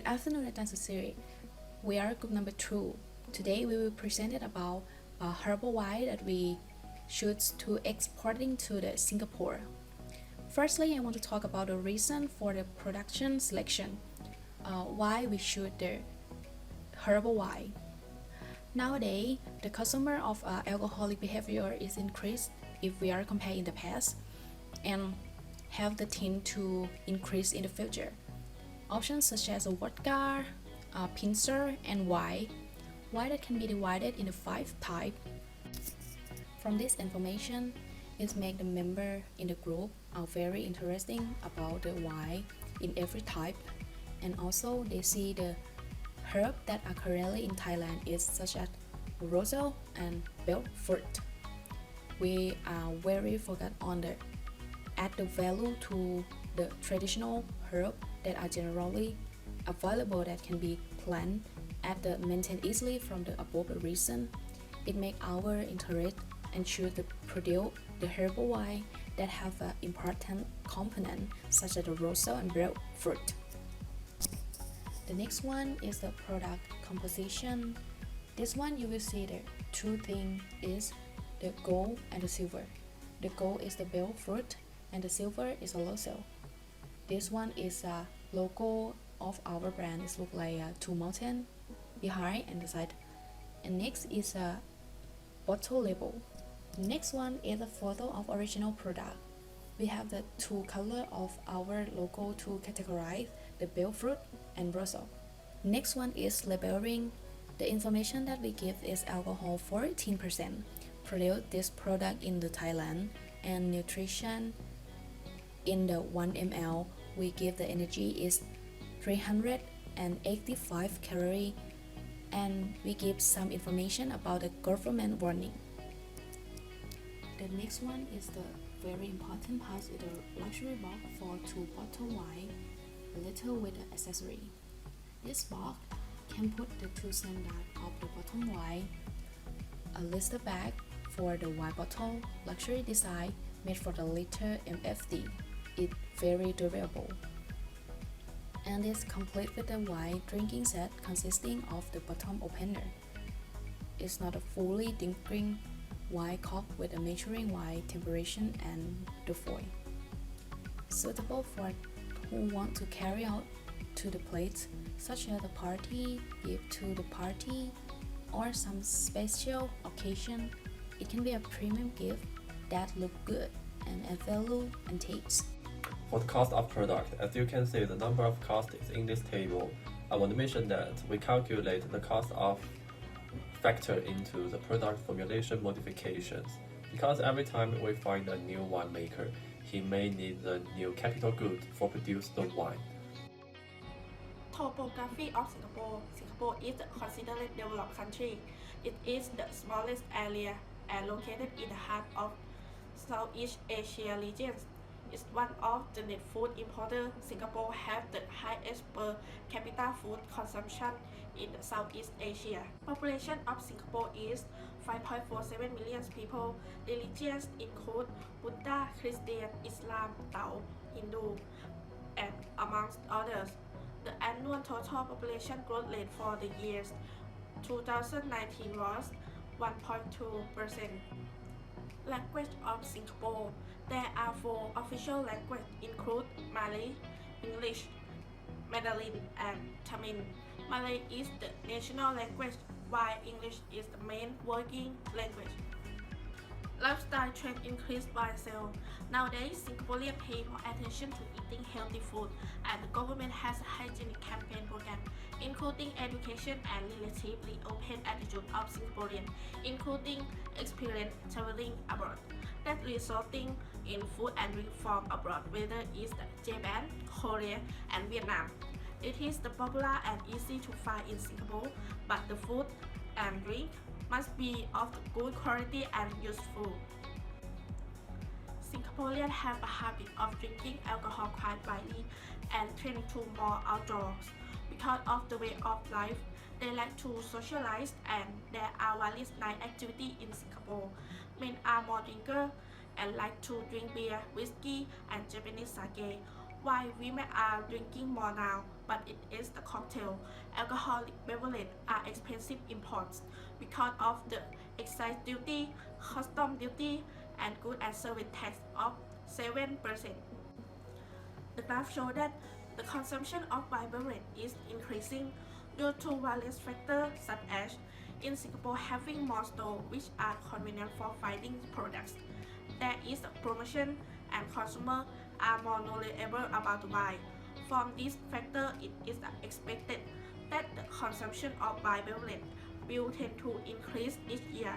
afternoon at Sudsiri. We are group number 2. Today we will present it about herbal wine that we choose to exporting to the Singapore. Firstly, I want to talk about the reason for the production selection. Why we choose the herbal wine. Nowadays, the consumer of alcoholic behavior is increased if we are comparing the past, and have the tend to increase in the future. Options such as vodka, pincer, and wine that can be divided into 5 types. From this information, it makes the member in the group are very interesting about the wine in every type, and also they see the herb that are currently in Thailand is such as roselle and bael fruit. We are very focused on the add the value to the traditional herb that are generally available that can be planted at the maintained easily from the above reason. It makes our interest and choose to produce the herbal wine that have an important component such as the roselle and bael fruit. The next one is the product composition. This one you will see the two things is the gold and the silver. The gold is the bael fruit and the silver is a roselle. This one is a logo of our brand. It looks like two mountains behind and the side. And next is a bottle label. Next one is a photo of original product. We have the two color of our logo to categorize the bael fruit and roselle. Next one is labeling. The information that we give is alcohol 14%. Produce this product in the Thailand, and nutrition in the 1 ml we give the energy is 385 calories, and we give some information about the government warning. The next one is the very important part is the luxury box for 2 bottle wine, a little with the accessory. This box can put the 2 standard of the bottom wine, a lister bag for the wine bottle, luxury design made for the liter MFD. It's very durable. And it's complete with the wine drinking set consisting of the bottom opener. It's not a fully drinking wine cup with a measuring wine temperature and the foil. Suitable for who want to carry out to the plates, such as a party, give to the party, or some special occasion. It can be a premium gift that look good and add value and taste. For the cost of product, as you can see, the number of costs is in this table. I want to mention that we calculate the cost of factor into the product formulation modifications, because every time we find a new winemaker, he may need the new capital good for produce the wine. Topography of Singapore. Singapore is a considered developed country. It is the smallest area and located in the heart of Southeast Asia region. It's one of the net food importers. Singapore has the highest per capita food consumption in Southeast Asia. Population of Singapore is 5.47 million people. Religions include Buddha, Christian, Islam, Tao, Hindu, and amongst others. The annual total population growth rate for the years 2019 was 1.2%. Language of Singapore. There are 4 official languages include Malay, English, Mandarin, and Tamil. Malay is the national language, while English is the main working language. Lifestyle trend increased by sale. Nowadays, Singaporeans pay more attention to eating healthy food, and the government has a hygienic campaign program, including education and relatively open attitude of Singaporeans, including experience traveling abroad, that resulting in food and drink from abroad, whether it's Japan, Korea, and Vietnam. It is the popular and easy to find in Singapore, but the food and drink must be of good quality and useful. Singaporeans have a habit of drinking alcohol quite widely and tend to more outdoors. Because of the way of life, they like to socialize, and there are various night activities in Singapore. Men are more drinkers and like to drink beer, whiskey, and Japanese sake, while women are drinking more now. but it is the cocktail. Alcoholic beverages are expensive imports because of the excise duty, custom duty, and goods and service tax of 7%. The graph shows that the consumption of wine beverage is increasing due to various factors such as in Singapore having more stores which are convenient for finding products. There is a promotion and consumers are more knowledgeable about wine. From this factor, it is expected that the consumption of wine beverage will tend to increase each year.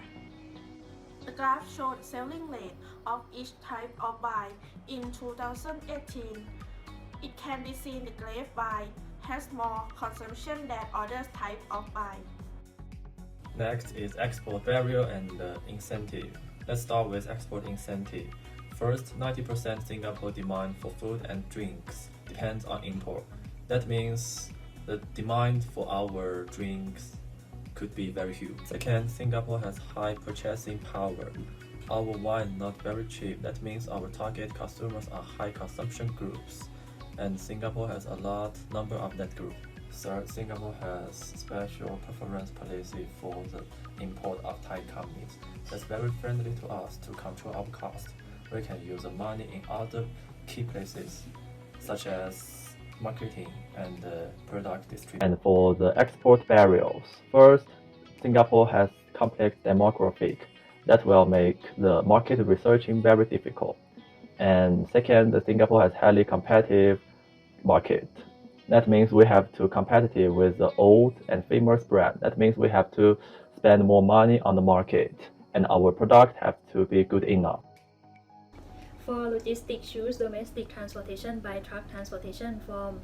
The graph shows the selling rate of each type of wine in 2018. It can be seen the grape wine has more consumption than other types of wine. Next is export barrier and incentive. Let's start with export incentive. First, 90% Singapore demand for food and drinks depends on import. That means the demand for our drinks could be very huge. Second, Singapore has high purchasing power. Our wine not very cheap. That means our target consumers are high consumption groups, and Singapore has a large number of that group. Third, Singapore has special preference policy for the import of Thai companies. That's very friendly to us to control our cost. We can use the money in other key places, such as marketing and product distribution. And for the export barriers, first, Singapore has complex demographic that will make the market researching very difficult. And second, Singapore has highly competitive market. That means we have to competitive with the old and famous brand. That means we have to spend more money on the market, and our product have to be good enough. For logistics, choose domestic transportation by truck transportation from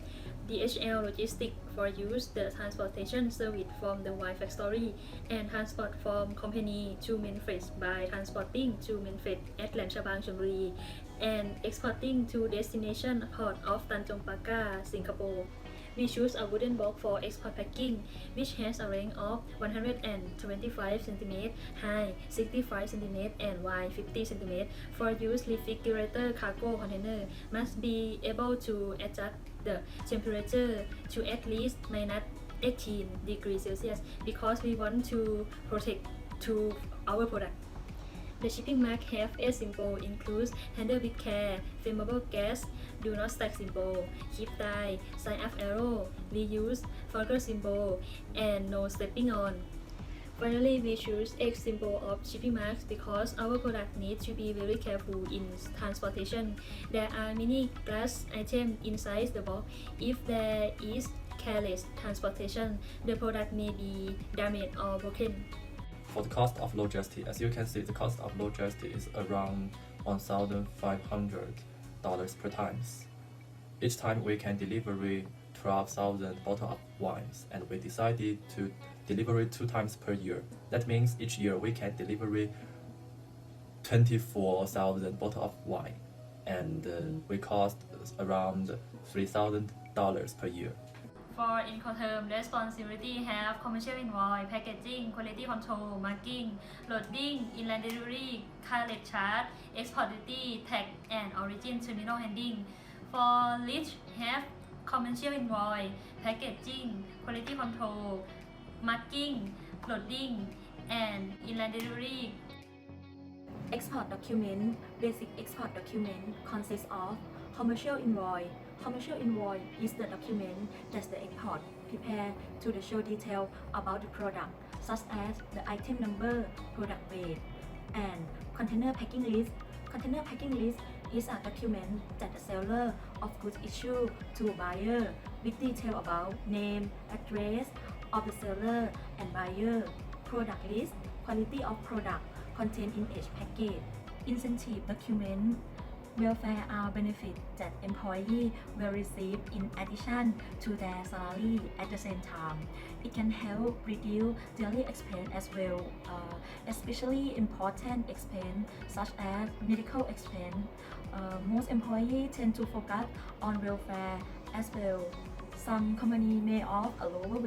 DHL Logistics for use the transportation service from the wine factory and transport from company to Memphis by transporting to Memphis at Lam Chabang, Chonburi, and exporting to destination port of Tanjong Pagar, Singapore. We choose a wooden box for export packing, which has a length of 125 cm high, 65 cm and wide, 50 cm. For use, refrigerator cargo container must be able to adjust the temperature to at least minus 18 degrees Celsius because we want to protect to our product. The shipping mark have a symbol includes handle with care, flammable gas, do not stack symbol, keep tie, sign of arrow, reuse, forget symbol, and no stepping on. Finally, we choose X symbol of shipping marks because our product needs to be very careful in transportation. There are many glass items inside the box. If there is careless transportation, the product may be damaged or broken. For the cost of logistics, as you can see, the cost of logistics is around $1,500 per times. Each time we can deliver 12,000 bottles of wines, and we decided to deliver 2 times per year. That means each year we can deliver 24,000 bottles of wine, and we cost around $3,000 per year. For Incoterm responsibility have commercial invoice, packaging, quality control, marking, loading, inland delivery, carriage charge, export duty, tax, and origin terminal handling. For Rich have commercial invoice, packaging, quality control, marking, loading, and inland delivery. Export document. Basic export document consists of commercial invoice. Commercial invoice is the document that the export prepare to show detail about the product, such as the item number, product weight, and container packing list. Container packing list is a document that the seller of goods issue to a buyer with detail about name, address of the seller and buyer, product list, quality of product contained in each package. Incentive document. Welfare are benefits that employees will receive in addition to their salary at the same time. It can help reduce daily expense as well, especially important expense such as medical expense. Most employees tend to focus on welfare as well. Some companies may offer a lower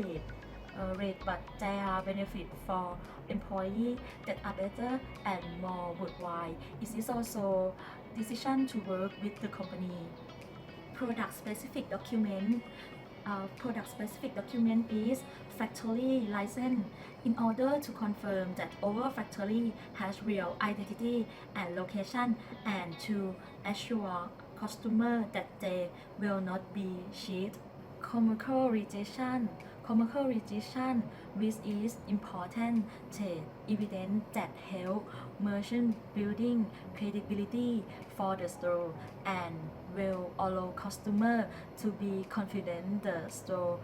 rate, but there are benefits for employees that are better and more worthwhile. It is also decision to work with the company. Product specific document. product-specific document is factory license in order to confirm that our factory has real identity and location and to assure customer that they will not be cheated. Commercial registration, which is important trade evidence that help merchant building credibility for the store and will allow customer to be confident the store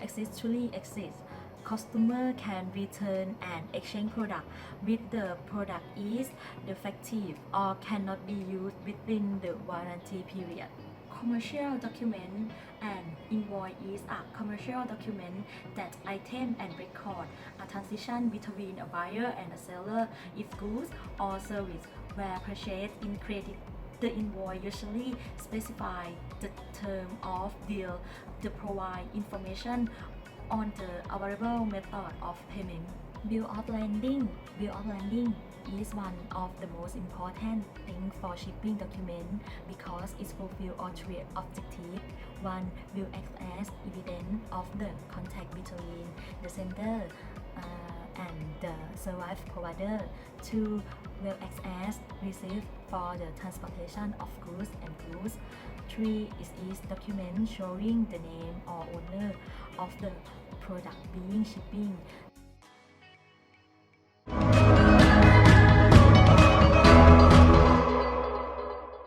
actually exists. Customer can return and exchange product with the product is defective or cannot be used within the warranty period. Commercial document and invoice is a commercial document that item and record a transaction between a buyer and a seller if goods or service were purchased in credit. The invoice usually specifies the term of deal to provide information on the available method of payment. Bill of lading is one of the most important things for shipping document because it fulfills all three objectives. One will act as evidence of the contact between the sender and the service provider. Two will act as receipt for the transportation of goods and goods. Three is document showing the name or owner of the product being shipping.